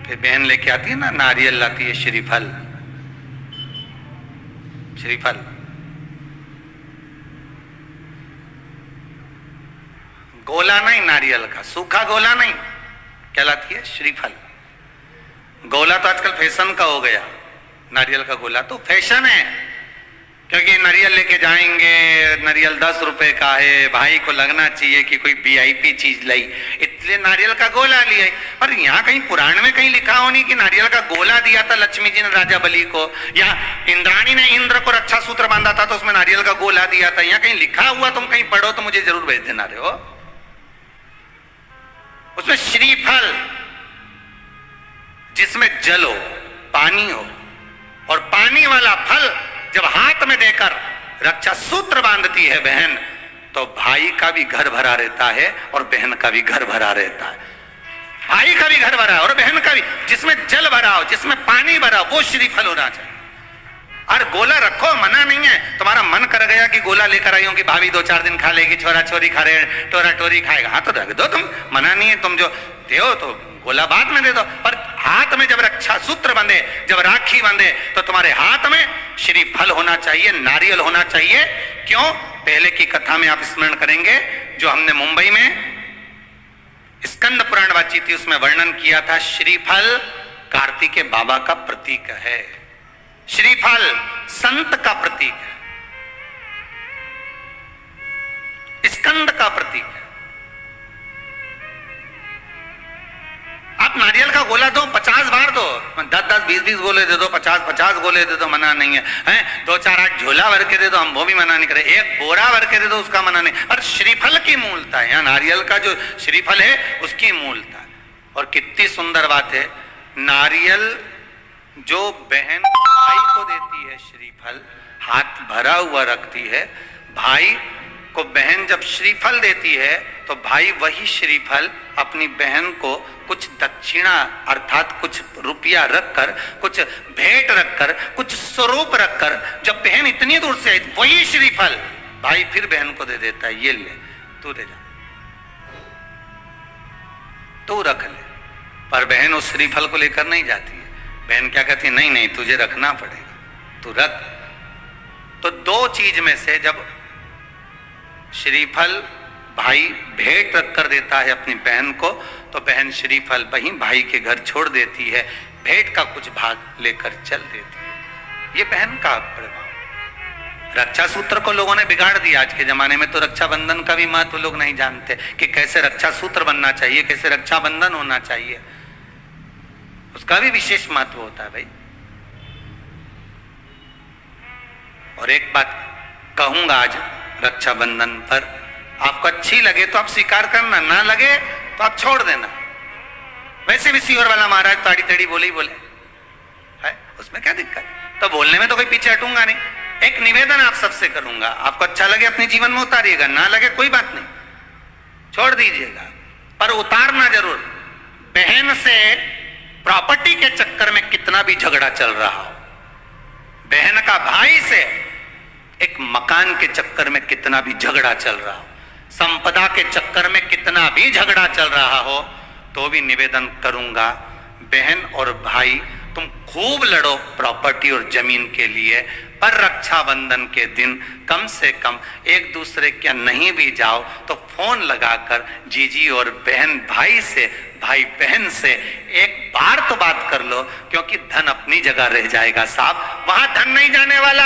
फिर बहन लेके आती है ना, नारियल लाती है, श्रीफल, श्रीफल, गोला नहीं नारियल का, सूखा गोला नहीं, क्या लाती है? श्रीफल। गोला तो आजकल फैशन का हो गया, नारियल का गोला तो फैशन है, क्योंकि नारियल लेके जाएंगे, नारियल 10 रुपए का है, भाई को लगना चाहिए कि कोई वीआईपी चीज लाई, इसलिए नारियल का गोला लिया। पर यहाँ कहीं पुराण में कहीं लिखा हो नहीं कि नारियल का गोला दिया था लक्ष्मी जी ने राजा बलि को, या इंद्राणी ने इंद्र को रक्षा सूत्र बांधा था तो उसमें नारियल का गोला दिया था। यहाँ कहीं लिखा हुआ तुम कहीं पढ़ो तो मुझे जरूर भेज देना रहे हो। उसमें श्रीफल, जिसमें जल हो, पानी हो, और पानी वाला फल जब हाथ में देकर रक्षा सूत्र बांधती है बहन, तो भाई का भी घर भरा रहता है और बहन का भी घर भरा रहता है। भाई का भी घर भरा है और बहन का भी, जिसमें जल भरा हो, जिसमें पानी भरा हो, वो श्रीफल होना चाहिए। और गोला रखो, मना नहीं है। तुम्हारा मन कर गया कि गोला लेकर आई हो कि भाभी 2-4 दिन खा लेगी, छोरा छोरी खा रहे, टोरा टोरी खाएगा, हाँ तो रख दो, तुम मना नहीं है। तुम जो दो तो गोला बाद में दे दो, पर हाथ में जब रक्षा सूत्र बंधे, जब राखी बंधे, तो तुम्हारे हाथ में श्रीफल होना चाहिए, नारियल होना चाहिए। क्यों? पहले की कथा में आप स्मरण करेंगे, जो हमने मुंबई में स्कंद पुराण वाची थी, उसमें वर्णन किया था, श्रीफल कार्तिकेय बाबा का प्रतीक है, श्रीफल संत का प्रतीक है, स्कंद का प्रतीक है। आप नारियल का गोला दो, 50 बार दो, 10-10, 20-20 गोले दे दो, 50-50 गोले दे दो, मना नहीं है, हैं? 2-4-8 झोला भर के दे दो, हम वो भी मना नहीं करे, एक बोरा भर के दे दो, उसका मना नहीं। और श्रीफल की मूलता है, यहाँ नारियल का जो श्रीफल है उसकी मूलता है। और कितनी सुंदर बात है, नारियल जो बहन भाई को देती है, श्रीफल हाथ भरा हुआ रखती है, भाई को बहन जब श्रीफल देती है तो भाई वही श्रीफल अपनी बहन को कुछ दक्षिणा अर्थात कुछ रुपया रखकर, कुछ भेंट रखकर, कुछ स्वरूप रखकर, जब बहन इतनी दूर से आई वही श्रीफल भाई फिर बहन को दे देता है, ये ले तू दे जा, तू रख ले। पर बहन उस श्रीफल को लेकर नहीं जाती है, बहन क्या कहती है, नहीं नहीं तुझे रखना पड़ेगा, तू रख। तो दो चीज में से जब श्रीफल भाई भेंट रख कर देता है अपनी बहन को, तो बहन श्रीफल वहीं भाई के घर छोड़ देती है, भेंट का कुछ भाग लेकर चल देती है। ये बहन का प्रभाव। रक्षा सूत्र को लोगों ने बिगाड़ दिया आज के जमाने में, तो रक्षाबंधन का भी महत्व लोग नहीं जानते कि कैसे रक्षा सूत्र बनना चाहिए, कैसे रक्षाबंधन होना चाहिए, उसका भी विशेष महत्व होता है भाई। और एक बात कहूंगा आज रक्षाबंधन पर, आपको अच्छी लगे तो आप स्वीकार करना, ना लगे तो आप छोड़ देना। वैसे भी सीहोर वाला महाराज ताड़ी ताड़ी बोले ही बोले है, उसमें क्या दिक्कत? तो बोलने में तो कोई पीछे हटूंगा नहीं। एक निवेदन आप सबसे करूंगा, आपको अच्छा लगे अपने जीवन में उतारिएगा, ना लगे कोई बात नहीं, छोड़ दीजिएगा, पर उतारना जरूर। बहन से प्रॉपर्टी के चक्कर में कितना भी झगड़ा चल रहा हो, बहन का भाई से एक मकान के चक्कर में कितना भी झगड़ा चल रहा हो, संपदा के चक्कर में कितना भी झगड़ा चल रहा हो, तो भी निवेदन करूंगा, बहन और भाई तुम खूब लड़ो प्रॉपर्टी और जमीन के लिए, पर रक्षाबंधन के दिन कम से कम एक दूसरे के नहीं भी जाओ तो फोन लगाकर जीजी और बहन भाई से, भाई बहन से एक बार तो बात कर लो, क्योंकि धन अपनी जगह रह जाएगा साहब, वहां धन नहीं जाने वाला,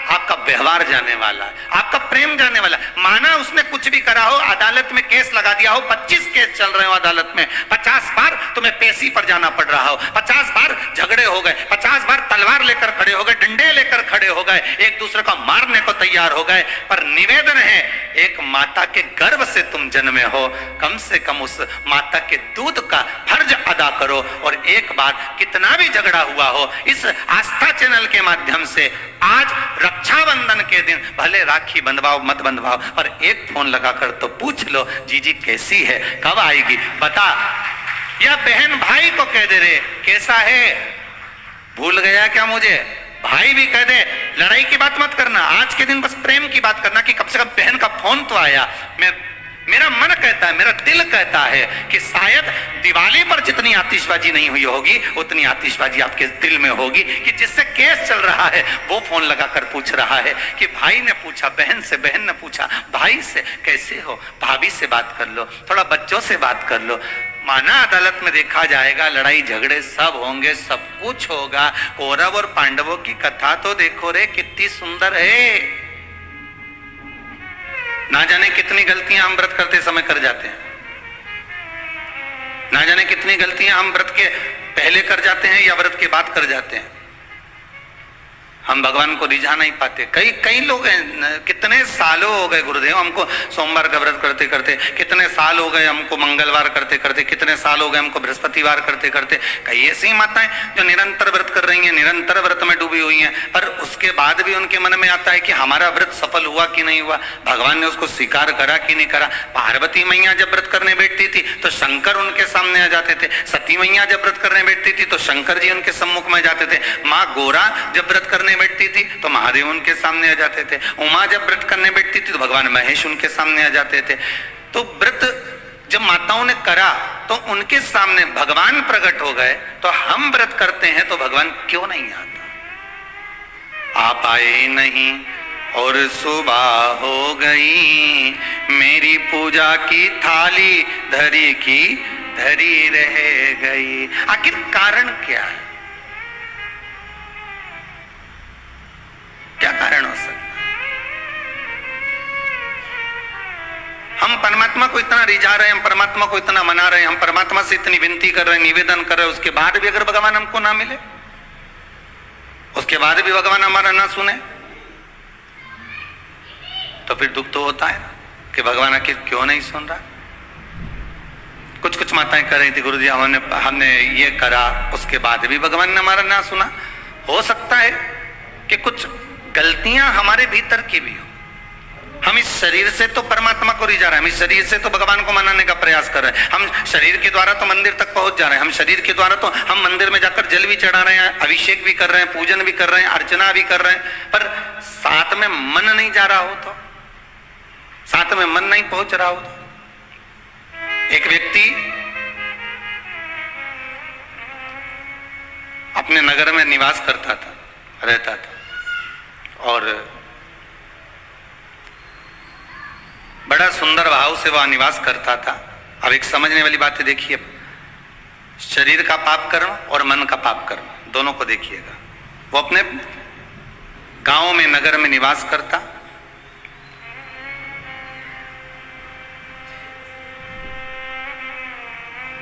आपका व्यवहार जाने वाला है, आपका प्रेम जाने वाला। माना उसने कुछ भी करा हो, अदालत में केस लगा दिया हो, 25 केस चल रहे हो अदालत में, 50 बार तुम्हें पेशी पर जाना पड़ रहा हो, 50 बार झगड़े हो गए, 50 बार तलवार लेकर खड़े हो गए, डंडे लेकर खड़े हो गए, एक दूसरे को मारने को तैयार हो गए, पर निवेदन है, एक माता के गर्भ से तुम जन्मे हो, कम से कम उस माता के दूध का फर्ज अदा करो। और एक बार कितना भी झगड़ा हुआ हो, इस आस्था चैनल के माध्यम से आज रक्षाबंधन के दिन भले राखी बंधवाओ मत बंधवाओ, पर एक फोन लगाकर तो पूछ लो, जीजी कैसी है, कब आएगी बता। या बहन भाई को कह दे रे कैसा है, भूल गया क्या मुझे, भाई भी कह दे। लड़ाई की बात मत करना, आज के दिन बस प्रेम की बात करना कि कम से कम बहन का फोन तो आया, मैं मेरा मन कहता है, मेरा दिल कहता है कि शायद दिवाली पर जितनी आतिशबाजी नहीं हुई होगी उतनी आतिशबाजी आपके दिल में होगी कि जिससे केस चल रहा है वो फोन लगाकर पूछ रहा है कि भाई ने पूछा बहन से, बहन ने पूछा भाई से, कैसे हो, भाभी से बात कर लो, थोड़ा बच्चों से बात कर लो। माना अदालत में देखा जाएगा, लड़ाई झगड़े सब होंगे, सब कुछ होगा। कौरव और पांडवों की कथा तो देखो रे, कितनी सुंदर है। ना जाने कितनी गलतियां हम व्रत करते समय कर जाते हैं, ना जाने कितनी गलतियां हम व्रत के पहले कर जाते हैं या व्रत के बाद कर जाते हैं। हम भगवान को रिझा नहीं पाते। कई लोग हैं, कितने सालों हो गए गुरुदेव हमको सोमवार का व्रत करते करते, कितने साल हो गए हमको मंगलवार करते करते, कितने साल हो गए हमको बृहस्पतिवार करते करते। कई ऐसी माताएं जो निरंतर व्रत कर रही हैं, निरंतर व्रत में डूबी हुई हैं, पर उसके बाद भी उनके मन में आता है कि हमारा व्रत सफल हुआ कि नहीं हुआ, भगवान ने उसको स्वीकार करा कि नहीं करा। पार्वती मैया जब व्रत करने बैठती थी तो शंकर उनके सामने आ जाते थे, सती मैया जब व्रत करने बैठती थी तो शंकर जी उनके सम्मुख में जाते थे, माँ गोरा जब व्रत करने बैठती थी तो महादेव उनके सामने आ जाते थे, उमा जब व्रत करने बैठती थी तो भगवान महेश उनके सामने आ जाते थे। तो व्रत जब माताओं ने करा तो उनके सामने भगवान प्रकट हो गए। तो हम व्रत करते हैं तो भगवान क्यों नहीं आता? आप आए नहीं और सुबह हो गई, मेरी पूजा की थाली धरी की धरी रह गई। आखिर कारण क्या है? क्या कारण हो सकता है? हम परमात्मा को इतना रिझा रहे हैं, हम परमात्मा को इतना मना रहे हैं, हम परमात्मा से इतनी विनती कर रहे हैं, निवेदन कर रहे हैं, उसके बाद भी अगर भगवान हमको ना मिले, उसके बाद भी भगवान हमारा ना सुने, तो फिर दुख तो होता है कि भगवान आखिर क्यों नहीं सुन रहा। कुछ माताएं कर रही थी, गुरु जी हमने ये करा, उसके बाद भी भगवान ने हमारा ना सुना। हो सकता है कि कुछ गलतियां हमारे भीतर की भी हो। हम इस शरीर से तो परमात्मा को रिझा रहे हैं, हम इस शरीर से तो भगवान को मनाने का प्रयास कर रहे हैं, हम शरीर के द्वारा तो मंदिर तक पहुंच जा रहे हैं, हम शरीर के द्वारा तो हम मंदिर में जाकर जल भी चढ़ा रहे हैं, अभिषेक भी कर रहे हैं, पूजन भी कर रहे हैं, अर्चना भी कर रहे हैं, पर साथ में मन नहीं जा रहा हो तो, साथ में मन नहीं पहुंच रहा हो तो। एक व्यक्ति अपने नगर में निवास करता था, रहता था, और बड़ा सुंदर भाव से वह निवास करता था। अब एक समझने वाली बात है, देखिए, शरीर का पाप कर्म और मन का पाप कर्म दोनों को देखिएगा। वो अपने गांव में, नगर में निवास करता,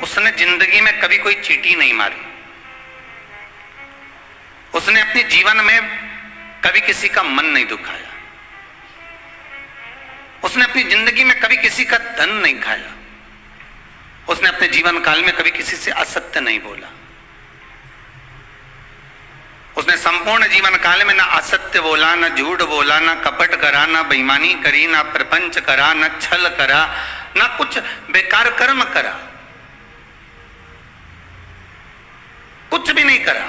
उसने जिंदगी में कभी कोई चींटी नहीं मारी, उसने अपने जीवन में कभी किसी का मन नहीं दुखाया, उसने अपनी जिंदगी में कभी किसी का धन नहीं खाया, उसने अपने जीवन काल में कभी किसी से असत्य नहीं बोला, उसने संपूर्ण जीवन काल में ना असत्य बोला, ना झूठ बोला, ना कपट करा, ना बेईमानी करी, ना प्रपंच करा, ना छल करा, ना कुछ बेकार कर्म करा, कुछ भी नहीं करा।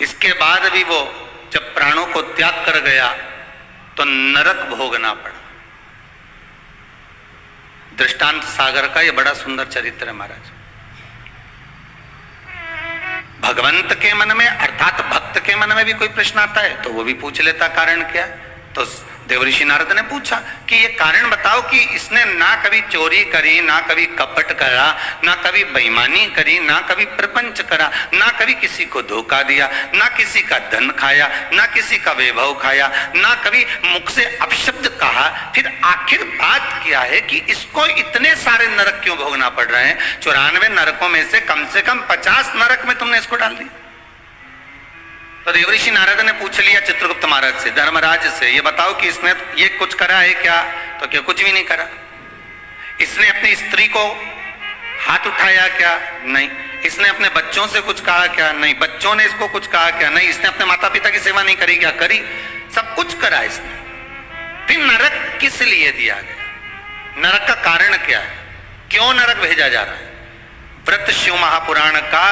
इसके बाद भी वो जब प्राणों को त्याग कर गया तो नरक भोगना पड़ा। दृष्टांत सागर का ये बड़ा सुंदर चरित्र है महाराज। भगवंत के मन में, अर्थात भक्त के मन में भी कोई प्रश्न आता है तो वो भी पूछ लेता कारण क्या है। तो देवऋषि नारद ने पूछा कि ये कारण बताओ कि इसने ना कभी चोरी करी, ना कभी कपट करा, ना कभी बेईमानी करी, ना कभी प्रपंच करा, ना कभी किसी को धोखा दिया, ना किसी का धन खाया, ना किसी का वैभव खाया, ना कभी मुख से अपशब्द कहा, फिर आखिर बात क्या है कि इसको इतने सारे नरक क्यों भोगना पड़ रहे हैं? 94 नरकों में से कम 50 नरक में तुमने इसको डाल दिया। तो देवऋषि नारद ने पूछ लिया चित्रगुप्त महाराज से, धर्मराज से, ये बताओ कि इसने ये कुछ करा है क्या? तो क्या कुछ भी नहीं करा। इसने अपनी स्त्री को हाथ उठाया क्या? नहीं। इसने अपने बच्चों से कुछ कहा क्या? नहीं। बच्चों ने इसको कुछ कहा क्या? नहीं। इसने अपने माता पिता की सेवा नहीं करी क्या? करी। सब कुछ करा इसने। फिर नरक किस लिए दिया गया? नरक का कारण क्या है? क्यों नरक भेजा जा रहा है? व्रत शिव महापुराण का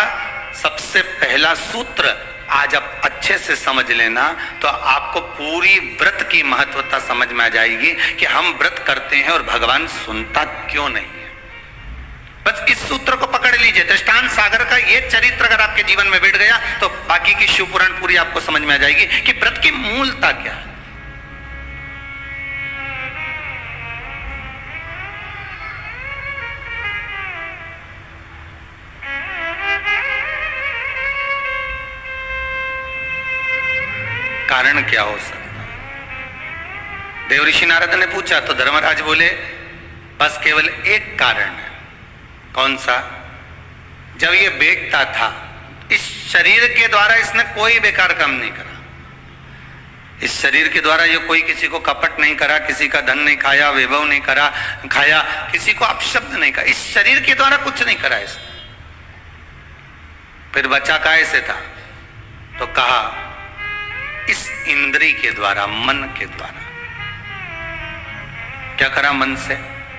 सबसे पहला सूत्र आज आप अच्छे से समझ लेना तो आपको पूरी व्रत की महत्वता समझ में आ जाएगी कि हम व्रत करते हैं और भगवान सुनता क्यों नहीं है। बस इस सूत्र को पकड़ लीजिए। दृष्टांत सागर का ये चरित्र अगर आपके जीवन में बैठ गया तो बाकी की शिव पुराण पूरी आपको समझ में आ जाएगी कि व्रत की मूलता क्या है। कारण क्या हो सकता है? देव ऋषि नारद ने पूछा तो धर्मराज बोले बस केवल एक कारण है। कौन सा? जब ये बेचता था इस शरीर के द्वारा इसने कोई बेकार काम नहीं करा। इस शरीर के द्वारा ये कोई किसी को कपट नहीं करा, किसी का धन नहीं खाया, वैभव नहीं करा खाया, किसी को अपशब्द नहीं कहा। इस शरीर के द्वारा कुछ नहीं करा इसने। फिर बचा कैसे था? तो कहा इस इंद्री के द्वारा, मन के द्वारा। क्या करा मन से?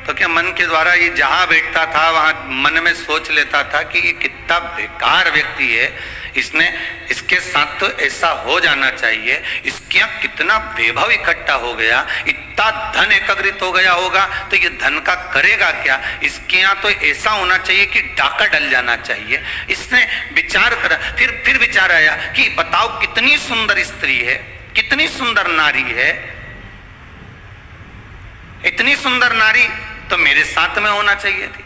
तो क्या मन के द्वारा ये जहां बैठता था वहां मन में सोच लेता था कि ये कितना बेकार व्यक्ति है, इसने इसके साथ तो ऐसा हो जाना चाहिए, इसके यहाँ कितना वैभव इकट्ठा हो गया, इतना धन एकत्रित हो गया होगा तो ये धन का करेगा क्या, इसके यहाँ तो ऐसा होना चाहिए कि डाका डल जाना चाहिए। इसने विचार करा। फिर विचार आया कि बताओ कितनी सुंदर स्त्री है, कितनी सुंदर नारी है, इतनी सुंदर नारी तो मेरे साथ में होना चाहिए थी।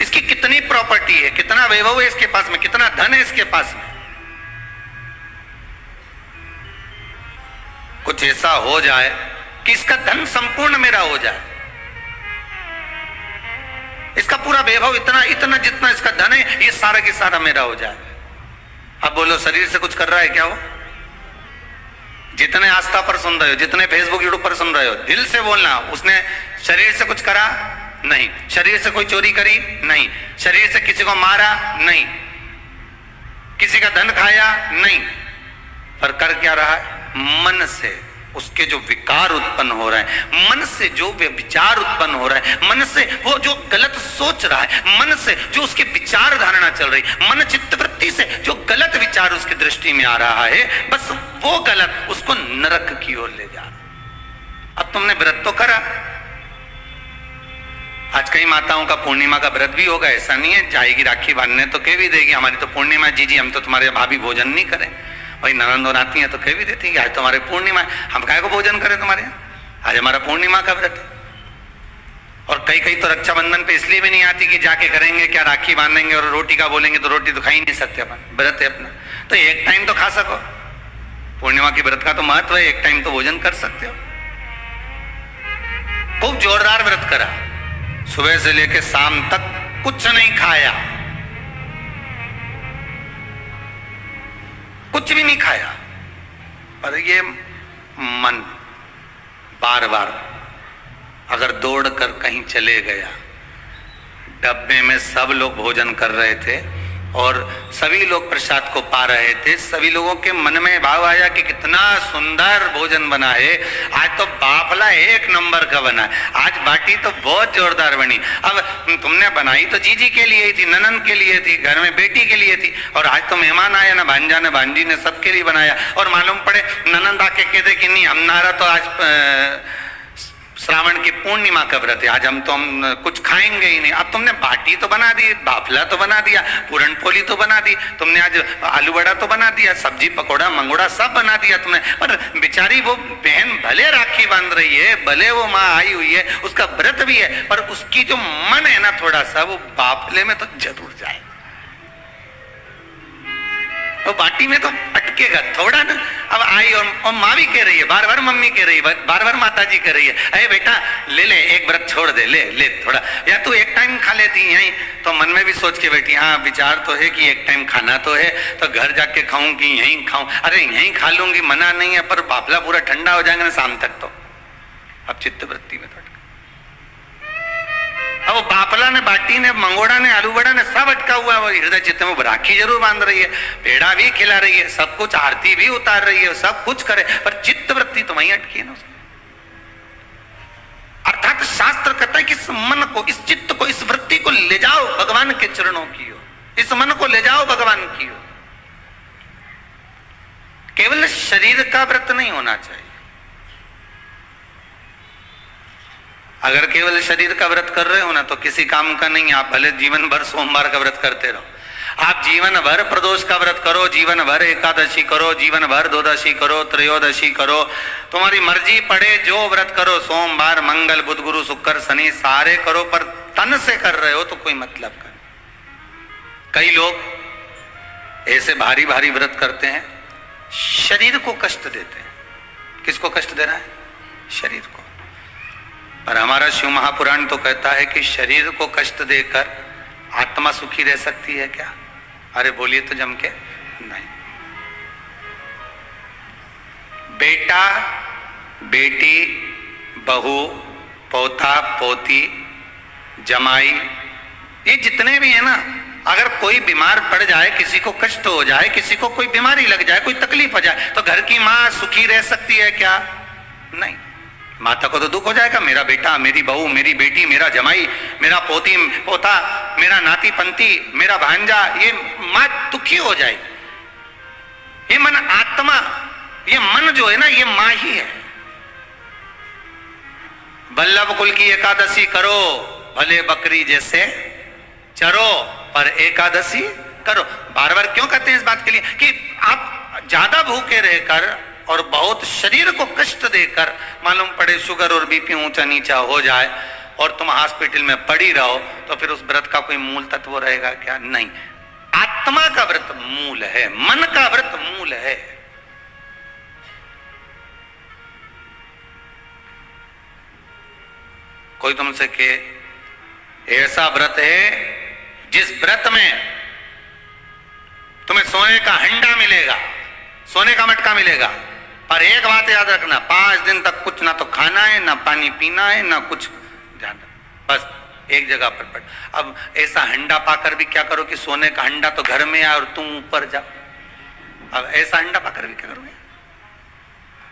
इसकी कितनी प्रॉपर्टी है, कितना वैभव है इसके पास में, कितना धन है इसके पास में। कुछ ऐसा हो जाए कि इसका धन संपूर्ण मेरा हो जाए, इसका पूरा वैभव इतना इतना जितना इसका धन है ये सारा की सारा मेरा हो जाए। अब बोलो शरीर से कुछ कर रहा है क्या वो? जितने आस्था पर सुन रहे हो, जितने फेसबुक यूट्यूब पर सुन रहे हो, दिल से बोलना उसने शरीर से कुछ करा नहीं, शरीर से कोई चोरी करी नहीं, शरीर से किसी को मारा नहीं, किसी का धन खाया नहीं, पर कर क्या रहा है? मन से उसके जो विकार उत्पन्न हो रहा है, मन से जो विचार उत्पन्न हो रहा है, मन से वो जो गलत सोच रहा है, मन से जो उसकी विचार धारणा चल रही, मन चित्तवृत्ति से जो गलत विचार उसकी दृष्टि में आ रहा है, बस वो गलत उसको नरक की ओर ले जा रहा। अब तुमने व्रत तो करा, आज कई माताओं का पूर्णिमा का व्रत भी होगा, ऐसा नहीं है, जाएगी राखी बांधने तो कह भी देगी हमारी तो पूर्णिमा, जी हम तो तुम्हारे भाभी भोजन नहीं करें। भाई ननंद और आती हैं तो कह भी देती है आज तो हमारे पूर्णिमा है, हम काहे को भोजन करें तुम्हारे यहाँ, आज हमारा पूर्णिमा का व्रत है। और कई तो रक्षाबंधन पे इसलिए भी नहीं आती कि जाके करेंगे क्या, राखी बांधेंगे और रोटी का बोलेंगे तो रोटी तो खा ही नहीं सकते अपन, व्रत है अपना, तो एक टाइम तो खा सको। पूर्णिमा की व्रत का तो महत्व है, एक टाइम तो भोजन कर सकते हो। खूब जोरदार व्रत करा, सुबह से लेकर शाम तक कुछ नहीं खाया, कुछ भी नहीं खाया, पर ये मन बार बार अगर दौड़ कर कहीं चले गया, डब्बे में सब लोग भोजन कर रहे थे और सभी लोग प्रसाद को पा रहे थे, सभी लोगों के मन में भाव आया कि कितना सुंदर भोजन बना है, आज तो बाफला एक नंबर का बना है, आज बाटी तो बहुत जोरदार बनी। अब तुमने बनाई तो जीजी के लिए थी, ननन के लिए थी, घर में बेटी के लिए थी, और आज तो मेहमान आया ना, भांजा ने भांजी ने सबके लिए बनाया, और मालूम पड़े ननंद आके कहते कि नहीं हमारा तो आज श्रावण की पूर्णिमा का व्रत है, आज हम कुछ खाएंगे ही नहीं। अब तुमने बाटी तो बना दी, बाफला तो बना दिया, पूरण पोली तो बना दी, तुमने आज आलू बड़ा तो बना दिया, सब्जी पकोड़ा मंगोड़ा सब बना दिया तुमने, पर बेचारी वो बहन भले राखी बांध रही है, भले वो माँ आई हुई है, उसका व्रत भी है, पर उसकी जो मन है ना थोड़ा सा वो बाफले में तो जरूर जाए, तो बाटी में तो अटकेगा थोड़ा ना। अब आई और माँ भी कह रही है, बार बार मम्मी कह रही है, बार बार माता जी कह रही है, अरे बेटा ले ले एक व्रत छोड़ दे, ले ले थोड़ा, या तू एक टाइम खा लेती यहीं, तो मन में भी सोच के बैठी, हाँ विचार तो है कि एक टाइम खाना तो है, तो घर जाके खाऊंगी यहीं खाऊं, अरे यहीं खा लूंगी मना नहीं है, पर बाफला पूरा ठंडा हो जाएगा ना शाम तक तो। अब चित्तवृत्ति में अब बाफला ने बाटी ने मंगोड़ा ने आलू बड़ा ने सब अटका हुआ है, हृदय चित्त में राखी जरूर बांध रही है, पेड़ा भी खिला रही है, सब कुछ आरती भी उतार रही है, सब कुछ करे, पर चित्त वृत्ति तो वहीं अटकी है ना उसकी। अर्थात शास्त्र कहता है कि इस मन को, इस चित्त को, इस वृत्ति शक्ति को ले जाओ भगवान के चरणों की ओर, इस मन को ले जाओ भगवान की ओर। केवल शरीर का व्रत नहीं होना चाहिए। अगर केवल शरीर का व्रत कर रहे हो ना तो किसी काम का नहीं। आप भले जीवन भर सोमवार का व्रत करते रहो, आप जीवन भर प्रदोष का व्रत करो, जीवन भर एकादशी करो, जीवन भर द्वादशी करो, त्रयोदशी करो, तुम्हारी मर्जी पड़े जो व्रत करो, सोमवार मंगल बुध गुरु शुक्र शनि सारे करो, पर तन से कर रहे हो तो कोई मतलब का नहीं। कई लोग ऐसे भारी भारी व्रत करते हैं, शरीर को कष्ट देते हैं। किसको कष्ट देना है? शरीर को। पर हमारा शिव महापुराण तो कहता है कि शरीर को कष्ट देकर आत्मा सुखी रह सकती है क्या? अरे बोलिए तो जम के नहीं। बेटा बेटी बहू पोता पोती जमाई ये जितने भी है ना, अगर कोई बीमार पड़ जाए, किसी को कष्ट हो जाए, किसी को कोई बीमारी लग जाए, कोई तकलीफ हो जाए, तो घर की मां सुखी रह सकती है क्या? नहीं। माता को तो दुख हो जाएगा, मेरा बेटा मेरी बहू मेरी बेटी मेरा जमाई मेरा पोती पोता मेरा नाती पंती मेरा भांजा, ये मां दुखी हो जाएगी। ये मन आत्मा, ये मन जो है ना, ये मां ही है। वल्लभ कुल की एकादशी करो, भले बकरी जैसे चरो, पर एकादशी करो। बार बार क्यों कहते हैं इस बात के लिए कि आप ज्यादा भूखे रहकर और बहुत शरीर को कष्ट देकर मालूम पड़े शुगर और बीपी ऊंचा नीचा हो जाए और तुम हॉस्पिटल में पड़ी रहो, तो फिर उस व्रत का कोई मूल तत्व रहेगा क्या? नहीं। आत्मा का व्रत मूल है, मन का व्रत मूल है। कोई तुमसे के ऐसा व्रत है जिस व्रत में तुम्हें सोने का हंडा मिलेगा, सोने का मटका मिलेगा, पर एक बात याद रखना, 5 दिन तक कुछ ना तो खाना है, ना पानी पीना है, ना कुछ ध्यान, बस एक जगह पर पड़। अब ऐसा हंडा पाकर भी क्या करो कि सोने का हंडा तो घर में आए और तुम ऊपर जाओ। अब ऐसा हंडा पाकर भी क्या करोगे?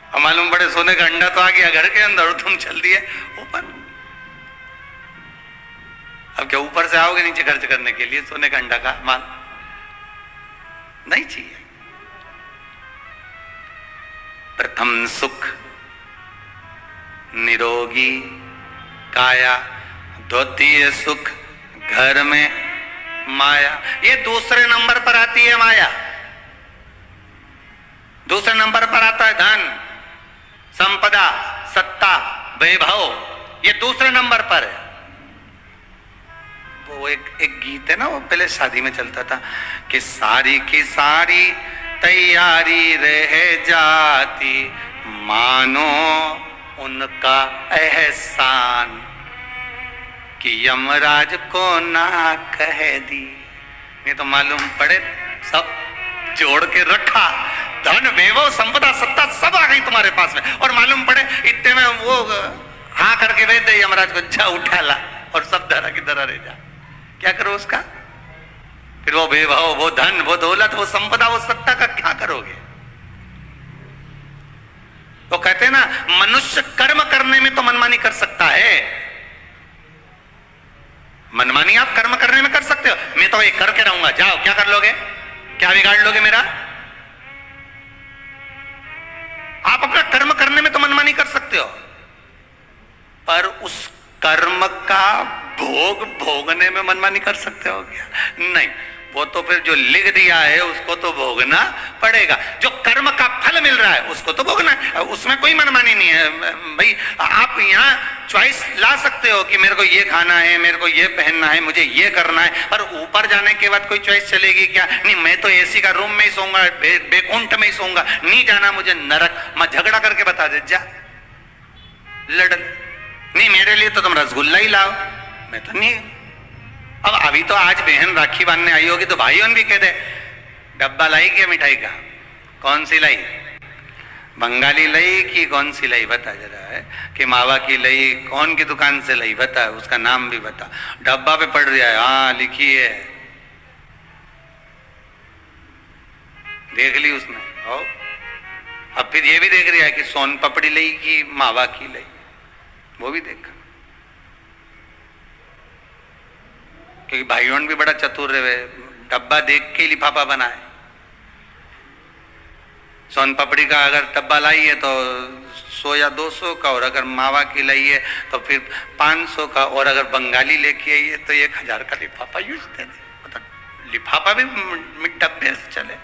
अब मालूम पड़े सोने का हंडा तो आ गया घर के अंदर और तुम चल दिए ऊपर। अब क्या ऊपर से आओगे नीचे खर्च करने के लिए सोने का अंडा का माल? नहीं चाहिए। प्रथम सुख निरोगी काया, द्वितीय सुख घर में माया। ये दूसरे नंबर पर आती है माया। दूसरे नंबर पर आता है धन, संपदा, सत्ता, वैभव। ये दूसरे नंबर पर है। वो एक गीत है ना, वो पहले शादी में चलता था कि सारी की सारी तैयारी रह जाती, मानो उनका एहसान कि यमराज को ना कह दी। नहीं तो मालूम पड़े सब जोड़ के रखा, धन वैभव संपदा सत्ता सब आ गई तुम्हारे पास में, और मालूम पड़े इतने में वो हाँ करके भेज दे यमराज को, जा उठा ला, और सब धरा की धरा रह जा। क्या करो उसका? फिर वो वैभव, वो धन, वो दौलत, वो संपदा, वो सत्ता का क्या करोगे? तो कहते हैं ना, मनुष्य कर्म करने में तो मनमानी कर सकता है। मनमानी आप कर्म करने में कर सकते हो। मैं तो ये करके रहूंगा, जाओ, क्या कर लोगे? क्या बिगाड़ लोगे मेरा? आप अपना कर्म करने में तो मनमानी कर सकते हो, पर उस कर्म का भोग भोगने में मनमानी कर सकते हो क्या? नहीं। वो तो फिर जो लिख दिया है उसको तो भोगना पड़ेगा। जो कर्म का फल मिल रहा है उसको तो भोगना है, उसमें कोई मनमानी नहीं है भाई। आप यहाँ चॉइस ला सकते हो कि मेरे को ये खाना है, मेरे को ये पहनना है, मुझे ये करना है, पर ऊपर जाने के बाद कोई चॉइस चलेगी क्या? नहीं, मैं तो एसी का रूम में ही सोऊंगा, बेकुंठ में ही सोऊंगा, नहीं जाना मुझे नरक। मैं झगड़ा करके बता दे, जा लड़। नहीं, मेरे लिए तो तुम रसगुल्ला ही लाओ, मैं तो नहीं। अब अभी तो आज बहन राखी बांधने आई होगी तो भाइयों भी कह दे, डब्बा लाई क्या मिठाई का? कौन सी लाई? बंगाली लाई कि कौन सी लाई? बता जरा है कि मावा की लाई, कौन की दुकान से लाई? बता, उसका नाम भी बता। डब्बा पे पड़ रहा है, हाँ लिखी है, देख ली उसने। और अब फिर ये भी देख रहा है कि सोन पपड़ी लाई कि मावा की लाई, वो भी देखा। क्योंकि भाइयों भी बड़ा चतुर रहे, डब्बा देख के लिफाफा बनाए। सोन पपड़ी का अगर डब्बा लाई है तो 100 या 200 का, और अगर मावा की लाई है तो फिर 500 का, और अगर बंगाली लेके आई है तो 1000 का लिफाफा यूज दे दे। मतलब लिफाफा भी डब्बे से चले।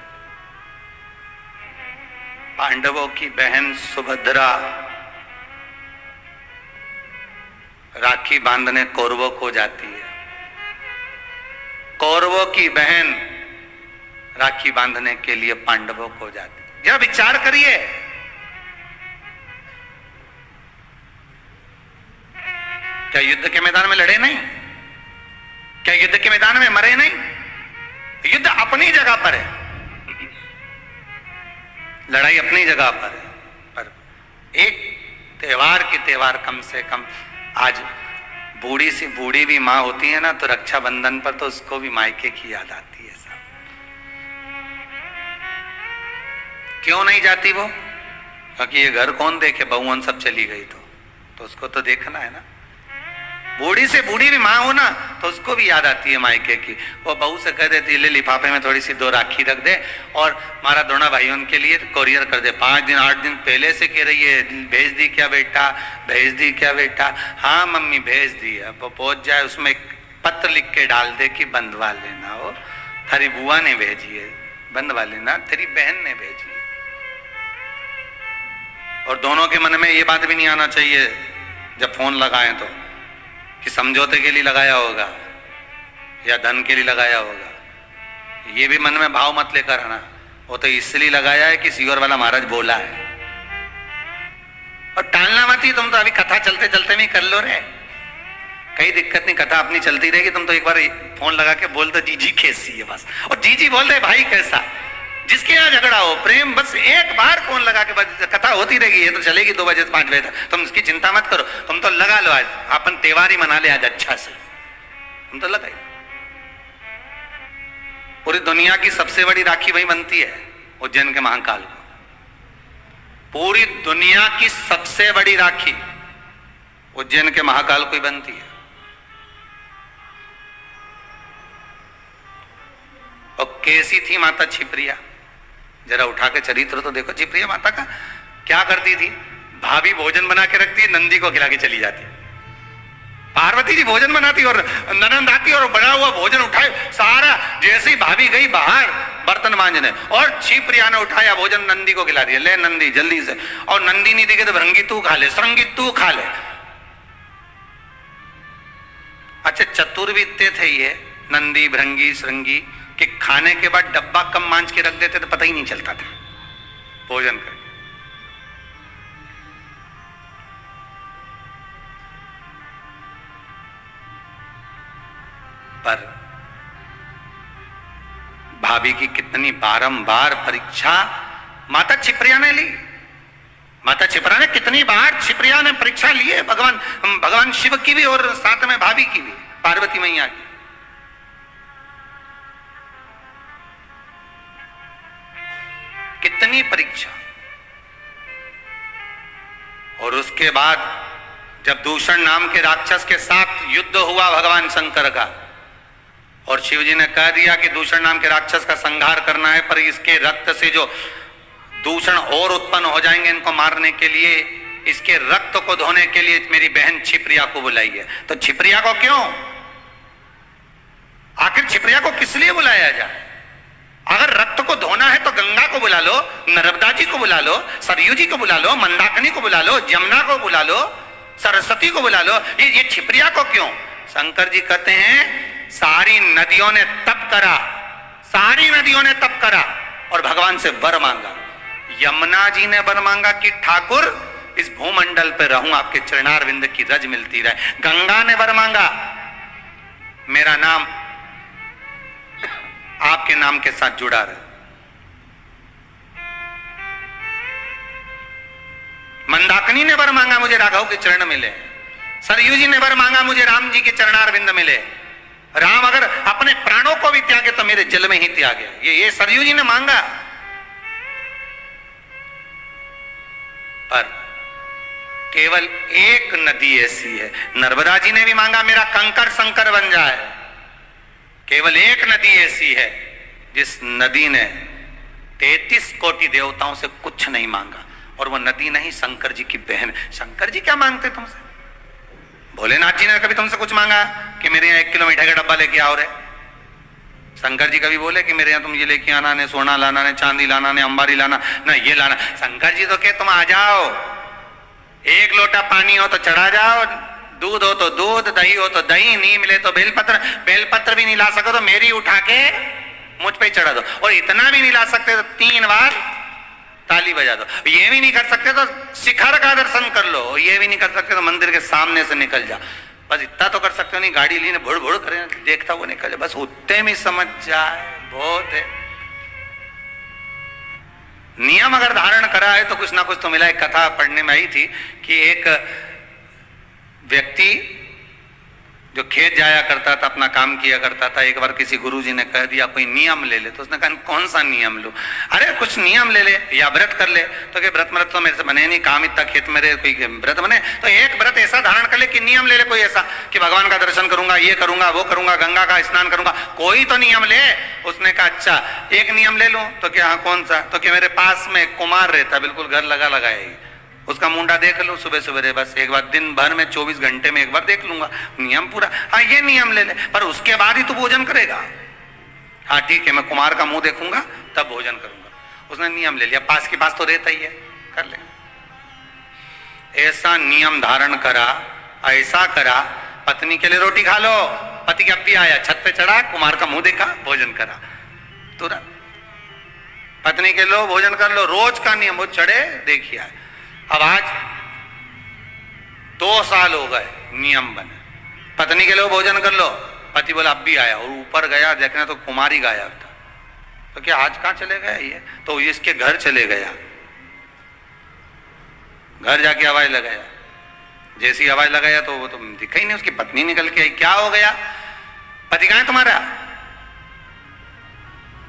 पांडवों की बहन सुभद्रा राखी बांधने कौरवों को जाती है। कौरवों की बहन राखी बांधने के लिए पांडवों को जाती है। जरा विचार करिए, क्या युद्ध के मैदान में लड़े नहीं? क्या युद्ध के मैदान में मरे नहीं? युद्ध अपनी जगह पर है, लड़ाई अपनी जगह पर है, पर एक त्योहार कम से कम, आज बूढ़ी सी बूढ़ी भी माँ होती है ना, तो रक्षाबंधन पर तो उसको भी मायके की याद आती है। सब क्यों नहीं जाती वो? क्योंकि ये घर कौन देखे, बहुवन सब चली गई तो उसको तो देखना है ना। बूढ़ी से बूढ़ी भी माँ हो ना तो उसको भी याद आती है मायके की। वो बहू से कह देती है, ले लिफाफे में थोड़ी सी 2 राखी रख दे और हमारा दोनों भाइयों के लिए कोरियर कर दे। 5 दिन 8 दिन पहले से कह रही है, भेज दी क्या बेटा, भेज दी क्या बेटा? हाँ मम्मी भेज दी। अब वो पहुंच जाए, उसमें एक पत्र लिख के डाल दे कि बंधवा लेना, हो थारी बुआ ने भेजी है, बंधवा लेना, तेरी बहन ने भेजी है। और दोनों के मन में ये बात भी नहीं आना चाहिए जब फोन लगाएं तो कि समझौते के लिए लगाया होगा या धन के लिए लगाया होगा। ये भी मन में भाव मत लेकर आना, वो तो इसलिए लगाया है कि सीवर वाला महाराज बोला है। और टालना मत ही, तुम तो अभी कथा चलते चलते भी कर लो रे, कहीं दिक्कत नहीं, कथा अपनी चलती रहेगी। तुम तो एक बार फोन लगा के बोल दो जीजी कैसी है बस, और जीजी बोल दे भाई कैसा। जिसके यहाँ झगड़ा हो, प्रेम, बस एक बार फोन लगा के बस कथा होती रहेगी। ये तो चलेगी 2 बजे से 5 बजे तक, तुम इसकी चिंता मत करो। तुम तो लगा लो, आज अपन त्योहार ही मना ले आज अच्छा से, तुम तो लगाई। पूरी दुनिया की सबसे बड़ी राखी वही बनती है, उज्जैन के महाकाल को। पूरी दुनिया की सबसे बड़ी राखी उज्जैन के महाकाल को ही बनती है। और कैसी थी माता छिप्रिया, जरा उठा के चरित्र तो देखो छिप्रिया माता का। क्या करती थी? भाभी भोजन बना के रखती, नंदी को खिला के चली जाती। पार्वती जी भोजन बनाती और ननंद आती और बना हुआ भोजन उठाए सारा, जैसे ही भाभी गई बाहर बर्तन मांजने और छिप्रिया ने उठाया भोजन नंदी को खिला दिया। ले नंदी जल्दी से, और नंदी नहीं दिखे तो भृंगी तू खा ले, श्रृंगी तू खा ले। अच्छा चतुर भी इतने थे ये नंदी भृंगी श्रृंगी कि खाने के बाद डब्बा कम मांझ के रख देते तो पता ही नहीं चलता था भोजन कर। पर भाभी की कितनी बारंबार परीक्षा माता छिप्रिया ने ली। माता छिप्रिया ने कितनी बार छिप्रिया ने परीक्षा ली है, भगवान शिव की भी और साथ में भाभी की भी, पार्वती मैया की। कितनी परीक्षा। और उसके बाद जब दूषण नाम के राक्षस के साथ युद्ध हुआ भगवान शंकर का, और शिव जी ने कह दिया कि दूषण नाम के राक्षस का संहार करना है, पर इसके रक्त से जो दूषण और उत्पन्न हो जाएंगे, इनको मारने के लिए, इसके रक्त को धोने के लिए मेरी बहन छिप्रिया को बुलाई है। तो छिप्रिया को क्यों, आखिर छिप्रिया को किस लिए बुलाया जाए? अगर रक्त को धोना है तो गंगा को बुला लो, नर्मदा जी को बुला लो, सरयू जी को बुला लो, मंदाकिनी को बुला लो, जमुना को बुला लो, सरस्वती को बुला लो, ये छिप्रिया को क्यों? शंकर जी कहते हैं सारी नदियों ने तप करा, सारी नदियों ने तप करा और भगवान से वर मांगा। यमुना जी ने वर मांगा कि ठाकुर इस भूमंडल पर रहूं, आपके चरणारविंद की रज मिलती रहे। गंगा ने वर मांगा मेरा नाम आपके नाम के साथ जुड़ा रहे। मंदाकिनी ने वर मांगा मुझे राघव के चरण मिले। सरयू जी ने वर मांगा मुझे राम जी के चरणारविंद मिले। राम अगर अपने प्राणों को भी त्यागे तो मेरे जल में ही त्यागे, ये सरयू जी ने मांगा। पर केवल एक नदी ऐसी है, नर्मदा जी ने भी मांगा मेरा कंकर संकर बन जाए। केवल एक नदी ऐसी है जिस नदी ने 33 कोटि देवताओं से कुछ नहीं मांगा, और वो नदी नहीं, शंकर जी की बहन। शंकर जी क्या मांगते तुमसे? भोलेनाथ जी ने कभी तुमसे कुछ मांगा कि मेरे यहाँ 1 किलो मिठाई का डब्बा लेके आओ रे? शंकर जी कभी बोले कि मेरे यहाँ तुम ये लेके आना, ने सोना लाना, ने चांदी लाना, ने अंबारी लाना, ना ये लाना? शंकर जी तो कहे तुम आ जाओ, 1 लोटा पानी हो तो चढ़ा जाओ, दूध हो तो दूध, दही हो तो दही, नहीं मिले तो बेलपत्र, बेलपत्र भी नहीं ला सको तो मेरी उठा के मुझ पे चढ़ा दो, और इतना भी नहीं ला सकते तो 3 बार ताली बजा दो। ये भी नहीं कर सकते तो शिखर का दर्शन कर लो, ये भी नहीं कर सकते तो मंदिर के सामने से निकल जा। बस इतना तो कर सकते हो, नहीं गाड़ी ली भुड़ भुड़ करे, देखता वो निकल जाए, बस उतने में समझ जाए बहुत है। नियम अगर धारण करा है तो कुछ ना कुछ तो मिला। एक कथा पढ़ने में आई थी कि एक व्यक्ति जो खेत जाया करता था, अपना काम किया करता था, एक बार किसी गुरुजी ने कह दिया कोई नियम ले ले, तो उसने कहा कौन सा नियम लूं? अरे कुछ नियम ले ले या व्रत कर ले। तो कि व्रत तो मेरे से बने नहीं, काम इतना खेत में रहे, कोई व्रत बने तो एक व्रत ऐसा धारण कर ले कि नियम ले ले कोई ऐसा कि भगवान का दर्शन करूंगा, ये करूंगा, वो करूंगा, गंगा का स्नान करूंगा, कोई तो नियम ले। उसने कहा अच्छा एक नियम ले लूं। तो क्या कौन सा? तो कि मेरे पास में कुमार रहता, बिल्कुल घर लगा लगाए, उसका मुंडा देख लो सुबह सुबह, बस एक बार दिन भर में 24 घंटे में एक बार देख लूंगा, नियम पूरा। हाँ ये नियम ले ले, पर उसके बाद ही तू भोजन करेगा। हाँ ठीक है, मैं कुमार का मुंह देखूंगा तब भोजन करूंगा। उसने नियम ले लिया, पास के पास तो रहता ही है, कर ले। ऐसा नियम धारण करा, ऐसा करा, पत्नी के लिए रोटी खा लो, पति अब भी आया, छत पे चढ़ा, कुमार का मुंह देखा, भोजन करा तुरंत। पत्नी के लो भोजन कर लो, रोज का नियम। वो चढ़े देखिए, अब आज 2 साल हो गए नियम बने, पत्नी के लिए भोजन कर लो, पति बोला अब भी आया, और ऊपर गया देखना तो कुमारी गायब था। तो क्या आज कहाँ चले गए ये? तो इसके घर चले गया, घर जाके आवाज लगाया, जैसी आवाज लगाया तो वो तो दिखा ही नहीं, उसकी पत्नी निकल के आई। क्या हो गया? पति कहाँ है तुम्हारा?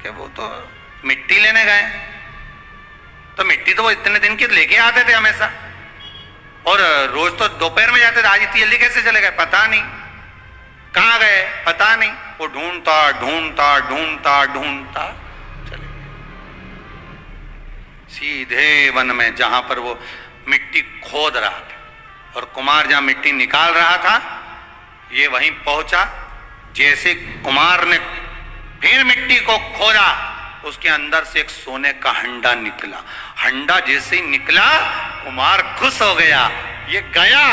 क्या वो तो मिट्टी लेने गए। तो मिट्टी तो वो इतने दिन की लेके आते थे हमेशा, और रोज तो दोपहर में जाते थे, आज इतनी जल्दी कैसे चले गए? पता नहीं कहाँ गए, पता नहीं। वो ढूंढता ढूंढता ढूंढता ढूंढता चले गए सीधे वन में, जहां पर वो मिट्टी खोद रहा था, और कुमार जहां मिट्टी निकाल रहा था ये वहीं पहुंचा। जैसे कुमार ने फिर मिट्टी को खोदा, उसके अंदर से एक सोने का हंडा निकला। हंडा जैसे ही निकला कुमार खुश हो गया, ये गया,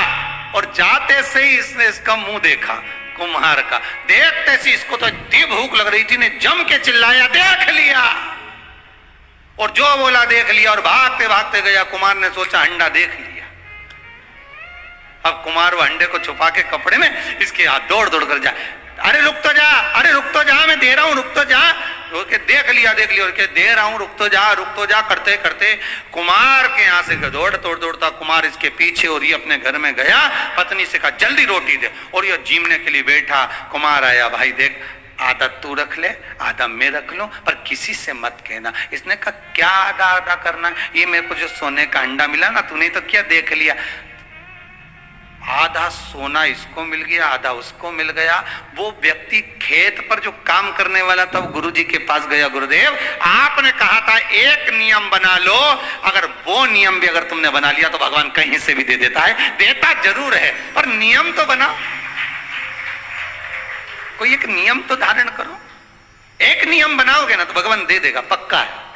और जाते से ही इसने इसका मुंह देखा कुम्हार का। देखते से इसको तो इतनी भूख लग रही थी, ने जम के चिल्लाया देख लिया, और जो बोला देख लिया, और भागते भागते गया। कुमार ने सोचा हंडा देख लिया, अब कुमार वो हंडे को छुपा के कपड़े में इसके हाथ दौड़ दौड़ कर जाए, अरे रुक तो जा, अरे रुक तो जा, मैं दे रहा हूं, रुक तो जा। देख लिया और के दे रहा हूं, रुक तो जा करते करते कुमार के यहाँ से दौड़ता कुमार इसके पीछे, और ये अपने घर में गया, पत्नी से कहा जल्दी रोटी दे, और ये जीमने के लिए बैठा। कुमार आया, भाई देख आधा तू रख ले, आधा मैं रख लूं, पर किसी से मत कहना। इसने कहा क्या आधा आधा करना, ये मेरे को जो सोने का अंडा मिला ना, तूने तो क्या देख लिया, आधा सोना इसको मिल गया, आधा उसको मिल गया। वो व्यक्ति खेत पर जो काम करने वाला था, वो गुरुजी के पास गया, गुरुदेव आपने कहा था एक नियम बना लो, अगर वो नियम भी अगर तुमने बना लिया तो भगवान कहीं से भी दे देता है, देता जरूर है, पर नियम तो बनाओ, कोई एक नियम तो धारण करो। एक नियम बनाओगे ना तो भगवान दे देगा, पक्का है।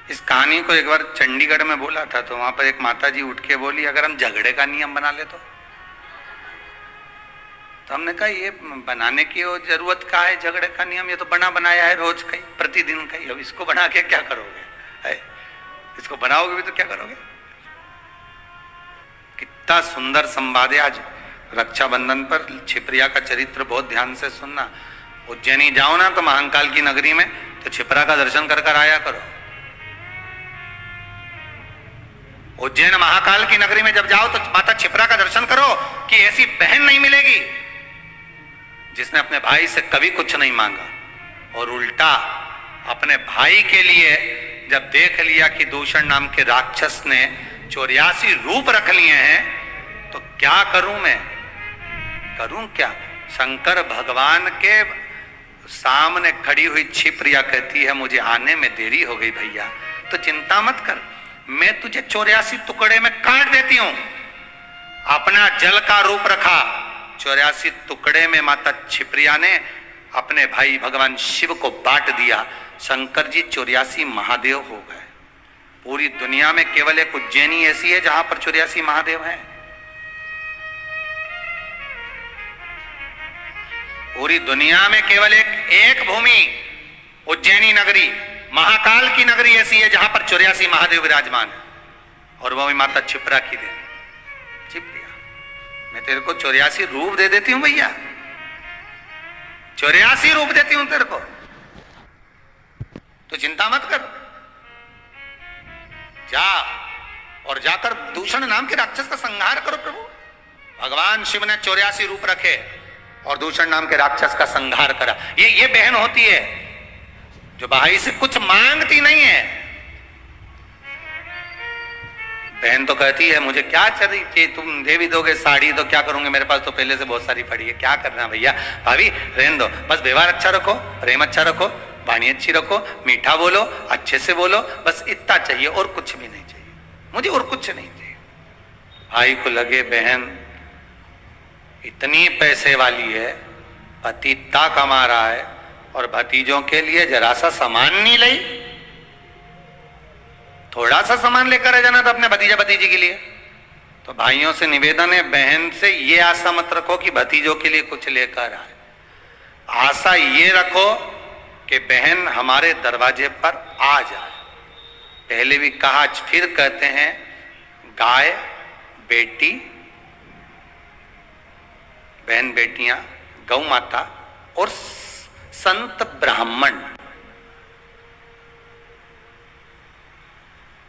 इस कहानी को एक बार चंडीगढ़ में बोला था, तो वहां पर एक माता जी उठ के बोली अगर हम झगड़े का नियम बना ले तो हमने कहा ये बनाने की जरूरत का है झगड़े का नियम, ये तो बना बनाया है रोज का ही, प्रतिदिन का ही, अब इसको बना के क्या करोगे? है इसको बनाओगे भी तो क्या करोगे? कितना सुंदर संवाद है। आज रक्षाबंधन पर छिपरिया का चरित्र बहुत ध्यान से सुनना। उज्जैनी जाओ ना तो महाकाल की नगरी में, तो छिपरा का दर्शन कर कर आया करो। उज्जैन महाकाल की नगरी में जब जाओ तो माता छिपरा का दर्शन करो कि ऐसी बहन नहीं मिलेगी जिसने अपने भाई से कभी कुछ नहीं मांगा, और उल्टा अपने भाई के लिए जब देख लिया कि दूषण नाम के राक्षस ने 84 रूप रख लिए हैं, तो क्या करूं मैं, करूं क्या? शंकर भगवान के सामने खड़ी हुई छिप्रिया कहती है मुझे आने में देरी हो गई भैया, तो चिंता मत कर, मैं तुझे 84 टुकड़े में काट देती हूं। अपना जल का रूप रखा, 84 टुकड़े में माता छिप्रिया ने अपने भाई भगवान शिव को बांट दिया। शंकर जी 84 महादेव हो गए। पूरी दुनिया में केवल एक उज्जैनी ऐसी है जहां पर 84 महादेव हैं। पूरी दुनिया में केवल एक भूमि उज्जैनी नगरी, महाकाल की नगरी ऐसी है जहां पर 84 महादेव विराजमान है, और वो भी माता छिप्रा की देन। छिप्रिया, मैं तेरे को 84 रूप दे देती हूं भैया, 84 रूप देती हूं तेरे को, तो चिंता मत कर। जा और जाकर दूषण नाम के राक्षस का संहार करो। प्रभु भगवान शिव ने 84 रूप रखे और दूषण नाम के राक्षस का संहार करा। ये बहन होती है जो भाई से कुछ मांगती नहीं है। बहन तो कहती है मुझे क्या चाहिए, तुम दे भी दोगे साड़ी तो क्या करूंगे, मेरे पास तो पहले से बहुत सारी पड़ी है, क्या करना भैया। भाभी रहने दो, बस व्यवहार अच्छा रखो, प्रेम अच्छा रखो, वाणी अच्छी रखो, मीठा बोलो, अच्छे से बोलो, बस इतना चाहिए और कुछ भी नहीं चाहिए, मुझे और कुछ नहीं चाहिए। भाई को लगे बहन इतनी पैसे वाली है, पति इतना कमा रहा है और भतीजों के लिए जरा सा सामान नहीं लाई, थोड़ा सा सामान लेकर आ जाना था अपने भतीजा भतीजी के लिए। तो भाइयों से निवेदन है, बहन से ये आशा मत रखो कि भतीजों के लिए कुछ लेकर आए, आशा ये रखो कि बहन हमारे दरवाजे पर आ जाए। पहले भी कहा, फिर कहते हैं, गाय बेटी, बहन बेटियां, गौ माता और संत ब्राह्मण।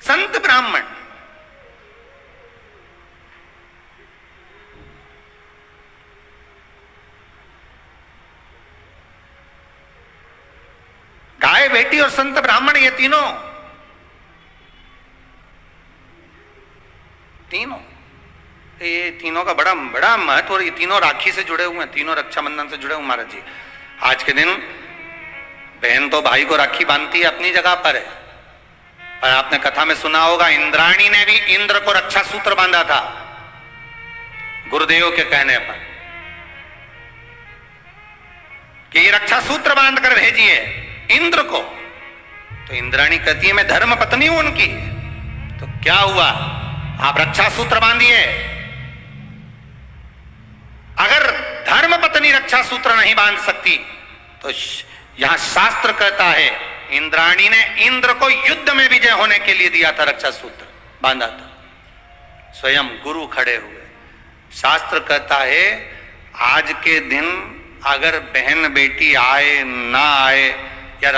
संत ब्राह्मण गाय बेटी और संत ब्राह्मण, ये तीनों ये तीनों का बड़ा बड़ा महत्व, और ये तीनों राखी से जुड़े हुए हैं, तीनों रक्षाबंधन से जुड़े हुए महाराज जी। आज के दिन बहन तो भाई को राखी बांधती है, अपनी जगह पर है, पर आपने कथा में सुना होगा इंद्राणी ने भी इंद्र को रक्षा सूत्र बांधा था गुरुदेव के कहने पर कि ये रक्षा सूत्र बांध कर भेजिए इंद्र को। तो इंद्राणी कहती है मैं धर्म पत्नी हूं उनकी। तो क्या हुआ, आप रक्षा सूत्र बांधिए। अगर धर्म पत्नी रक्षा सूत्र नहीं बांध सकती तो यहां शास्त्र कहता है इंद्राणी ने इंद्र को युद्ध में विजय होने के लिए दिया था, रक्षा सूत्र बांधा था, स्वयं गुरु खड़े हुए। शास्त्र कहता है आज के दिन अगर बहन बेटी आए ना आए या